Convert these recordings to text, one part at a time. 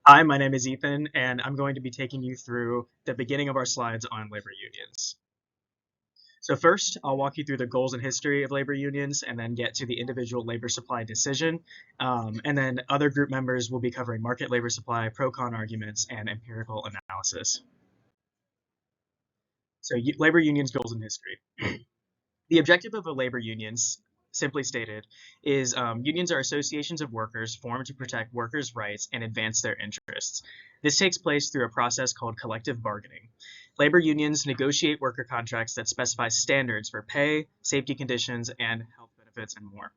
Hi, my name is Ethan, and I'm going to be taking you through the beginning of our slides on labor unions. So first, I'll walk you through the goals and history of labor unions and then get to the individual labor supply decision. And then other group members will be covering market labor supply, pro-con arguments, and empirical analysis. So labor unions, goals and history. The objective of a labor unions, simply stated, is unions are associations of workers formed to protect workers' rights and advance their interests. This takes place through a process called collective bargaining. Labor unions negotiate worker contracts that specify standards for pay, safety conditions, and health benefits, and more.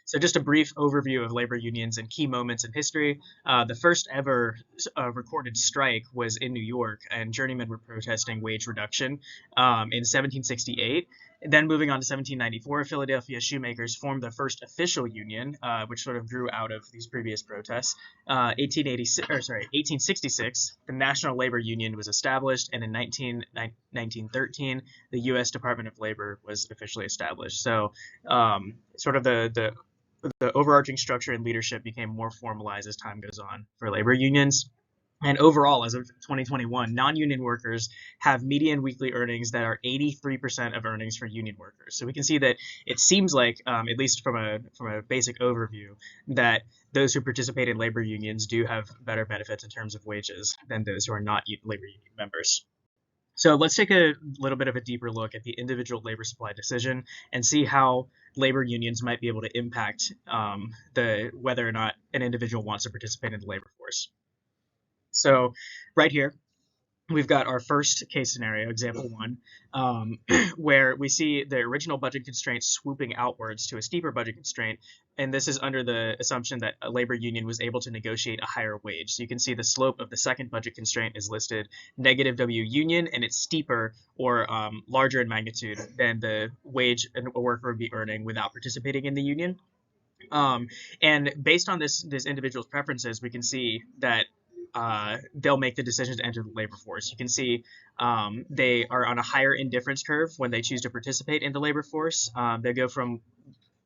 So just a brief overview of labor unions and key moments in history. The first ever recorded strike was in New York, and journeymen were protesting wage reduction in 1768. Then moving on to 1794, Philadelphia shoemakers formed the first official union, which sort of grew out of these previous protests. 1866, the National Labor Union was established, and in 1913, the U.S. Department of Labor was officially established. So sort of the overarching structure and leadership became more formalized as time goes on for labor unions. And overall, as of 2021, non-union workers have median weekly earnings that are 83% of earnings for union workers. So we can see that it seems like, at least from a basic overview, that those who participate in labor unions do have better benefits in terms of wages than those who are not labor union members. So let's take a little bit of a deeper look at the individual labor supply decision and see how labor unions might be able to impact whether or not an individual wants to participate in the labor force. So right here, we've got our first case scenario, example one, where we see the original budget constraint swooping outwards to a steeper budget constraint. And this is under the assumption that a labor union was able to negotiate a higher wage. So you can see the slope of the second budget constraint is listed negative W union, and it's steeper or larger in magnitude than the wage a worker would be earning without participating in the union. And based on this individual's preferences, we can see that they'll make the decision to enter the labor force. You can see they are on a higher indifference curve when they choose to participate in the labor force. They go from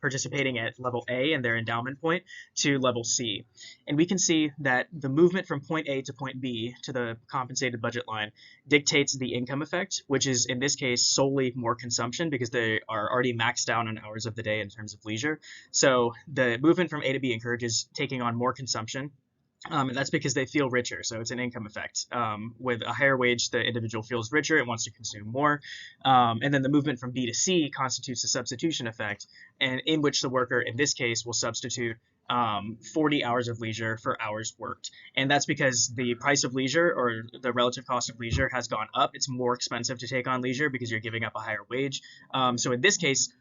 participating at level A and their endowment point to level C. And we can see that the movement from point A to point B to the compensated budget line dictates the income effect, which is in this case solely more consumption because they are already maxed out on hours of the day in terms of leisure. So the movement from A to B encourages taking on more consumption. And that's because they feel richer. So it's an income effect. With a higher wage, the individual feels richer and wants to consume more. And then the movement from B to C constitutes a substitution effect, and in which the worker, in this case, will substitute 40 hours of leisure for hours worked. And that's because the price of leisure, or the relative cost of leisure, has gone up. It's more expensive to take on leisure because you're giving up a higher wage. So in this case,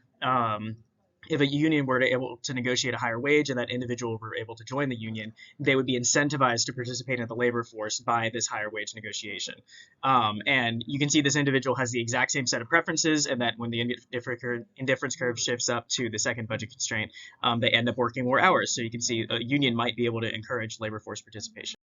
if a union were able to negotiate a higher wage and that individual were able to join the union, they would be incentivized to participate in the labor force by this higher wage negotiation. And you can see this individual has the exact same set of preferences, and that when the indifference curve shifts up to the second budget constraint, they end up working more hours. So you can see a union might be able to encourage labor force participation.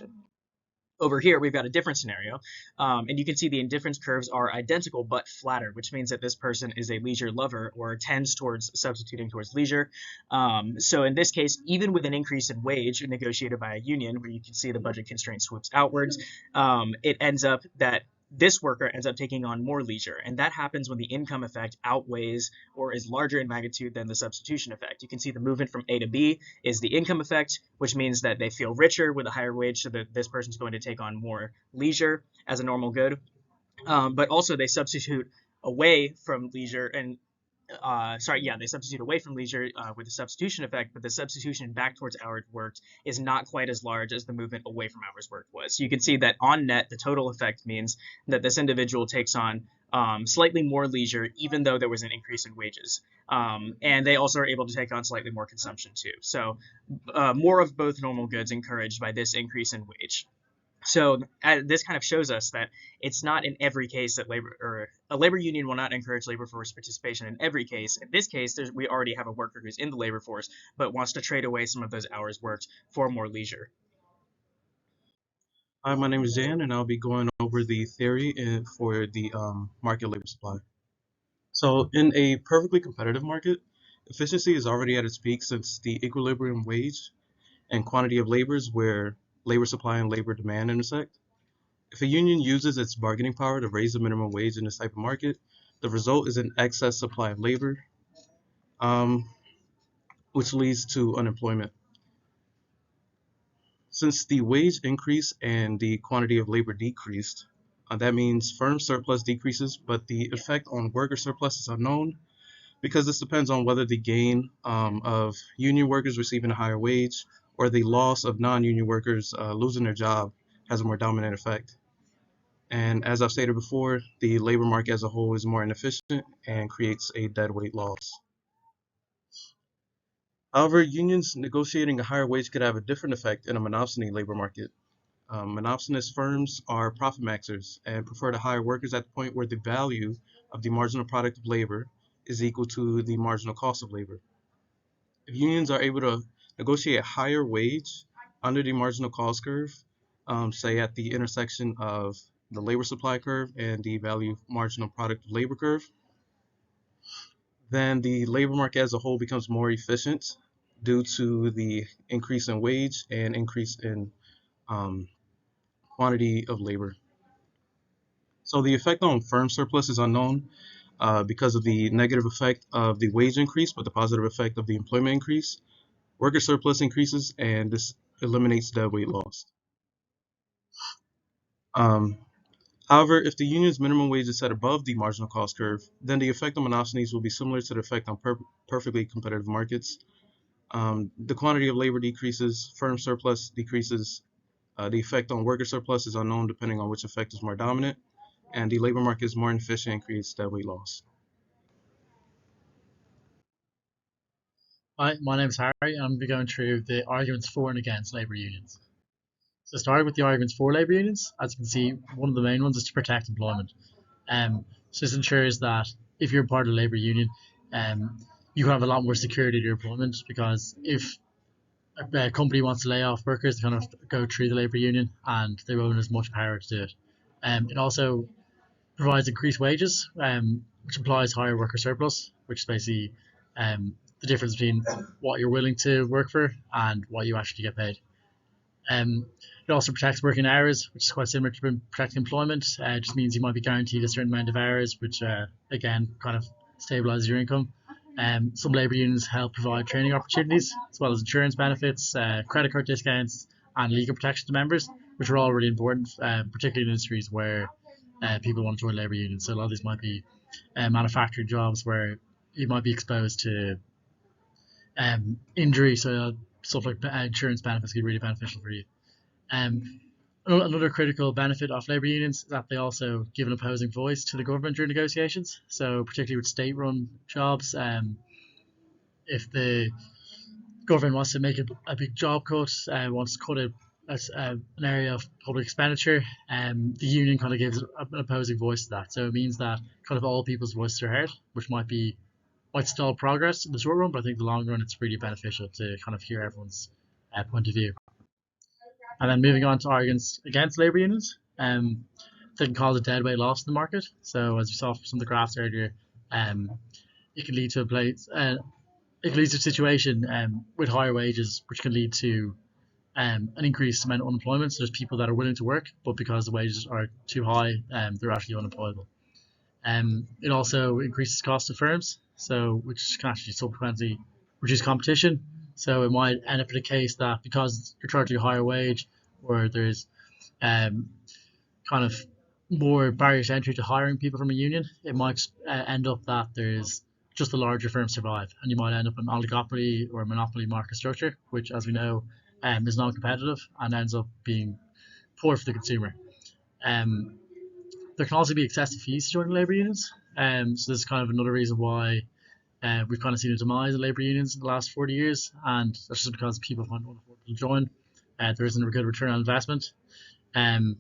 Over here, we've got a different scenario, and you can see the indifference curves are identical but flatter, which means that this person is a leisure lover or tends towards substituting towards leisure. So in this case, even with an increase in wage negotiated by a union, where you can see the budget constraint swoops outwards, it ends up that this worker ends up taking on more leisure, and that happens when the income effect outweighs or is larger in magnitude than the substitution effect. You can see the movement from A to B is the income effect, which means that they feel richer with a higher wage, so that this person's going to take on more leisure as a normal good. But also they substitute away from leisure and they substitute away from leisure with the substitution effect, but the substitution back towards hours worked is not quite as large as the movement away from hours worked was. So you can see that on net, the total effect means that this individual takes on slightly more leisure, even though there was an increase in wages. And they also are able to take on slightly more consumption too. So more of both normal goods encouraged by this increase in wage. So this kind of shows us that it's not in every case that a labor union will not encourage labor force participation in every case. In this case, we already have a worker who's in the labor force but wants to trade away some of those hours worked for more leisure. Hi, my name is Dan, and I'll be going over the theory for the market labor supply. So, in a perfectly competitive market, efficiency is already at its peak since the equilibrium wage and quantity of labor is where labor supply and labor demand intersect. If a union uses its bargaining power to raise the minimum wage in this type of market, the result is an excess supply of labor, um, which leads to unemployment. Since the wage increased and the quantity of labor decreased, that means firm surplus decreases, but the effect on worker surplus is unknown because this depends on whether the gain of union workers receiving a higher wage or the loss of non-union workers losing their job has a more dominant effect. And as I've stated before, the labor market as a whole is more inefficient and creates a deadweight loss. However, unions negotiating a higher wage could have a different effect in a monopsony labor market. Monopsonous firms are profit maxers and prefer to hire workers at the point where the value of the marginal product of labor is equal to the marginal cost of labor. If unions are able to negotiate a higher wage under the marginal cost curve, say at the intersection of the labor supply curve and the value marginal product of labor curve, then the labor market as a whole becomes more efficient due to the increase in wage and increase in um, quantity of labor. So the effect on firm surplus is unknown because of the negative effect of the wage increase, but the positive effect of the employment increase. Worker surplus increases, and this eliminates deadweight loss. Um, However, if the union's minimum wage is set above the marginal cost curve, then the effect on monopsonies will be similar to the effect on perfectly competitive markets. The quantity of labor decreases, firm surplus decreases. The effect on worker surplus is unknown depending on which effect is more dominant, and the labor market is more inefficient and creates deadweight loss. Hi, my name is Harry, and I'm going to be going through the arguments for and against labour unions. So, starting with the arguments for labour unions, as you can see, one of the main ones is to protect employment. So, this ensures that if you're part of a labour union, you have a lot more security to your employment because if a company wants to lay off workers, they kind of go through the labour union and they won't have as much power to do it. It also provides increased wages, which implies higher worker surplus, which is basically the difference between what you're willing to work for and what you actually get paid. It also protects working hours, which is quite similar to protecting employment. It just means you might be guaranteed a certain amount of hours, which again kind of stabilizes your income. Some labour unions help provide training opportunities, as well as insurance benefits, credit card discounts, and legal protection to members, which are all really important, particularly in industries where people want to join labour unions. So a lot of these might be manufacturing jobs where you might be exposed to injury, so stuff like insurance benefits can be really beneficial for you. Um, Another critical benefit of labour unions is that they also give an opposing voice to the government during negotiations. So particularly with state-run jobs, if the government wants to make a big job cut, wants to cut an area of public expenditure, the union kind of gives an opposing voice to that. So it means that kind of all people's voices are heard, which might stall progress in the short run, but I think in the long run it's really beneficial to kind of hear everyone's point of view. And then moving on to arguments against labour unions, they can cause a deadweight loss in the market. So as we saw from some of the graphs earlier, it can lead to a situation with higher wages, which can lead to an increased amount of unemployment. So there's people that are willing to work, but because the wages are too high, they're actually unemployable. It also increases cost to firms, so which can actually subsequently reduce competition. So it might end up in a case that because you're charging a higher wage, or there's um, kind of more barriers to entry to hiring people from a union, it might end up that there's just the larger firms survive, and you might end up in an oligopoly or monopoly market structure, which, as we know, is non-competitive and ends up being poor for the consumer. Um, there can also be excessive fees to join labour unions. So this is kind of another reason why we've kind of seen a demise of labour unions in the last 40 years, and that's just because people find it unaffordable to join. There isn't a good return on investment, um,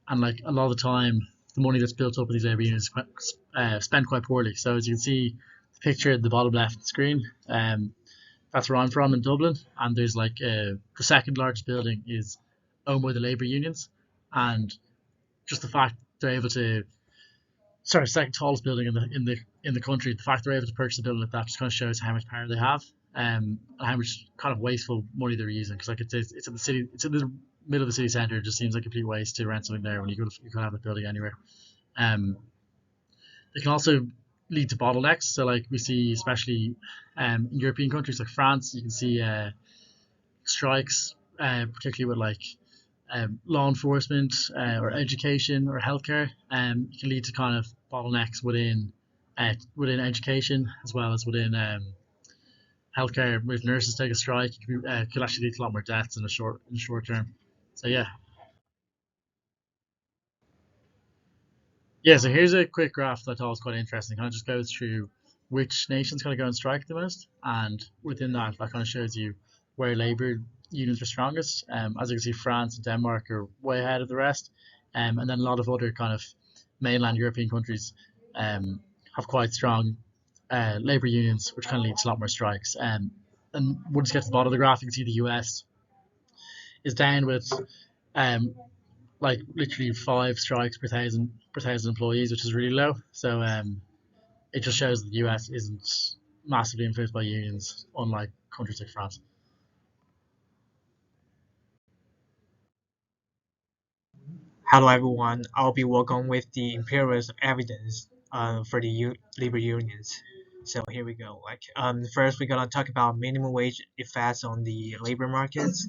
and like a lot of the time, the money that's built up in these labour unions is spent quite poorly. So as you can see, the picture at the bottom left of the screen, that's where I'm from in Dublin, and there's like the second largest building is owned by the labour unions, and just the fact they're able to second tallest building in the country. The fact they're able to purchase a building like that just kind of shows how much power they have. and how much kind of wasteful money they're using. Because like it's in the city, it's in the middle of the city center. It just seems like a complete waste to rent something there when you could have a building anywhere. Um, it can also lead to bottlenecks. So like we see, especially in European countries like France, you can see strikes, particularly with like law enforcement or education or healthcare. It can lead to kind of bottlenecks within education as well as within healthcare. If nurses take a strike, it could actually lead to a lot more deaths in the short term. So yeah, yeah. So here's a quick graph that I thought was quite interesting. Kind of just goes through which nations kind of go on strike the most, and within that, that kind of shows you where labor unions are strongest. As you can see, France and Denmark are way ahead of the rest, and then a lot of other kind of mainland European countries have quite strong labor unions, which kind of leads to a lot more strikes. And once you get to the bottom of the graph, you can see the US is down with um, like literally 5 strikes per thousand employees, which is really low. So it just shows that the US isn't massively influenced by unions, unlike countries like France. Hello everyone, I'll be working with the empirical evidence for the labor unions. So here we go. First we're gonna talk about minimum wage effects on the labor markets.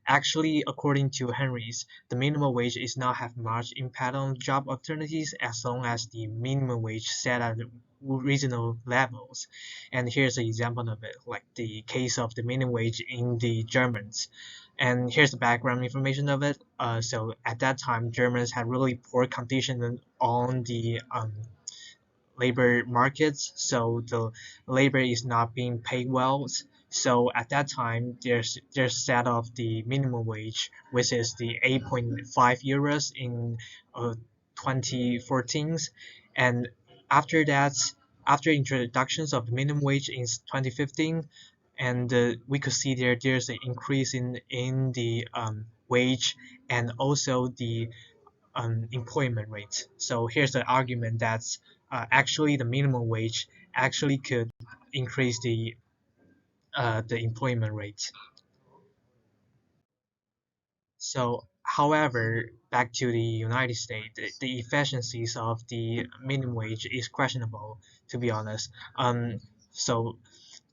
Actually, according to Henry's, the minimum wage is not have much impact on job opportunities as long as the minimum wage set at reasonable levels. And here's an example of it, like the case of the minimum wage in the Germans. And here's the background information of it. So at that time, Germans had really poor conditions on the labor markets, so the labor is not being paid well. So at that time, there's set of the minimum wage, which is the 8.5 euros in 2014, and after that, after introductions of the minimum wage in 2015, and we could see there's an increase in the wage and also the employment rate. So here's the argument that actually the minimum wage actually could increase the employment rate. So, however, back to the United States, the efficiencies of the minimum wage is questionable, to be honest. So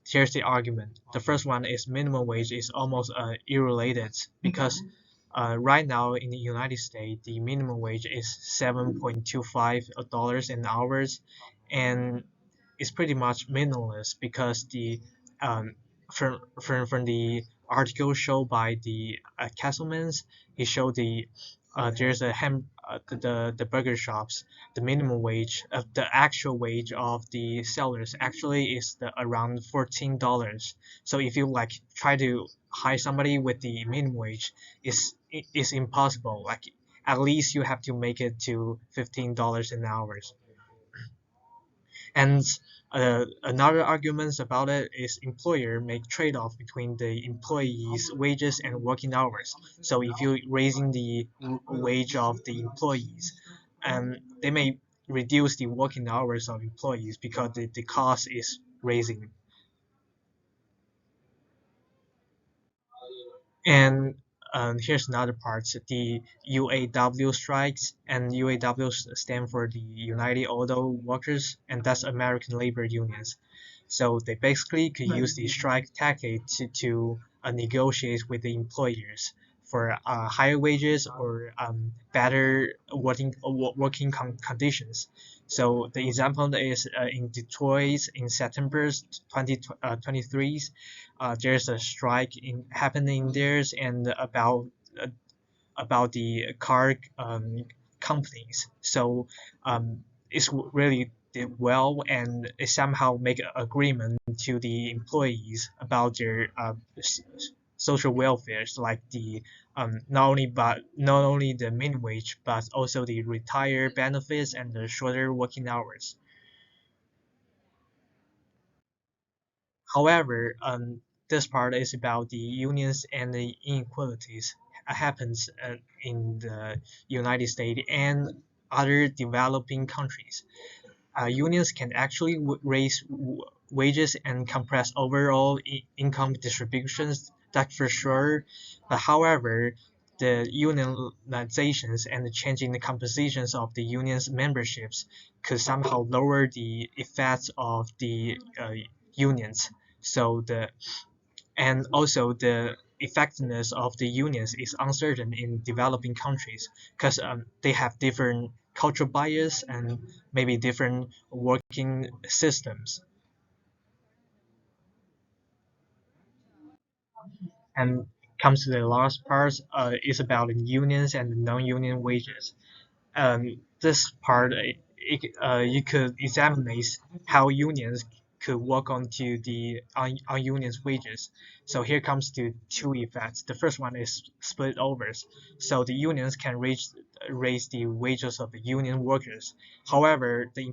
here's the argument. The first one is minimum wage is almost irrelated because right now in the United States, the minimum wage is $7.25 an hour, and it's pretty much meaningless because the um, from the article shown by the Castlemans, he showed there's the burger shops, the minimum wage the actual wage of the sellers actually is around $14. So if you like try to hire somebody with the minimum wage, it's impossible. Like at least you have to make it to $15 an hour. And another argument about it is employer make trade-off between the employees' wages and working hours. So if you're raising the wage of the employees, they may reduce the working hours of employees because the cost is raising. And here's another part, the UAW strikes, and UAW stand for the United Auto Workers, and that's American labor unions. So they basically could use the strike tactic to negotiate with the employers for higher wages or better conditions. So the example is in Detroit in September 2023, there's a strike happening there and uh, about the car companies. So it's really did well and it somehow make an agreement to the employees about their social welfare, like the not only the minimum wage but also the retire benefits and the shorter working hours. However, this part is about the unions and the inequalities happens in the United States and other developing countries. Unions can actually raise wages and compress overall income distributions. That's for sure. But however, the unionizations and the changing the compositions of the union's memberships could somehow lower the effects of the unions. So the and also the effectiveness of the unions is uncertain in developing countries because they have different cultural bias and maybe different working systems. And comes to the last part is about the unions and the non-union wages. This part, you could examine how unions could work onto the union's wages. So here comes to two effects. The first one is split overs. So the unions can raise the wages of the union workers. However, the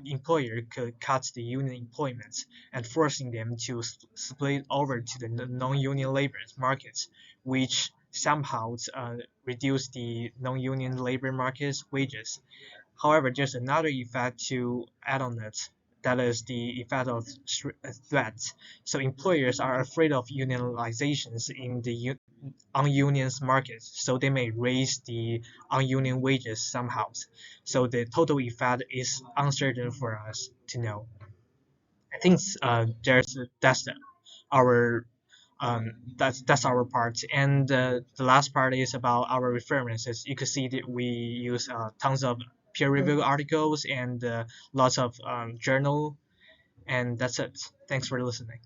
employer could cut the union employment and forcing them to split over to the non-union labor markets, which somehow reduce the non-union labor market's wages. However, there's another effect to add on it. That is the effect of threats. So employers are afraid of unionizations in the ununion's markets, so they may raise the ununion wages somehow. So the total effect is uncertain for us to know. I think our that's our part. And the last part is about our references. You could see that we use tons of peer review articles and lots of journal, and that's it. Thanks for listening.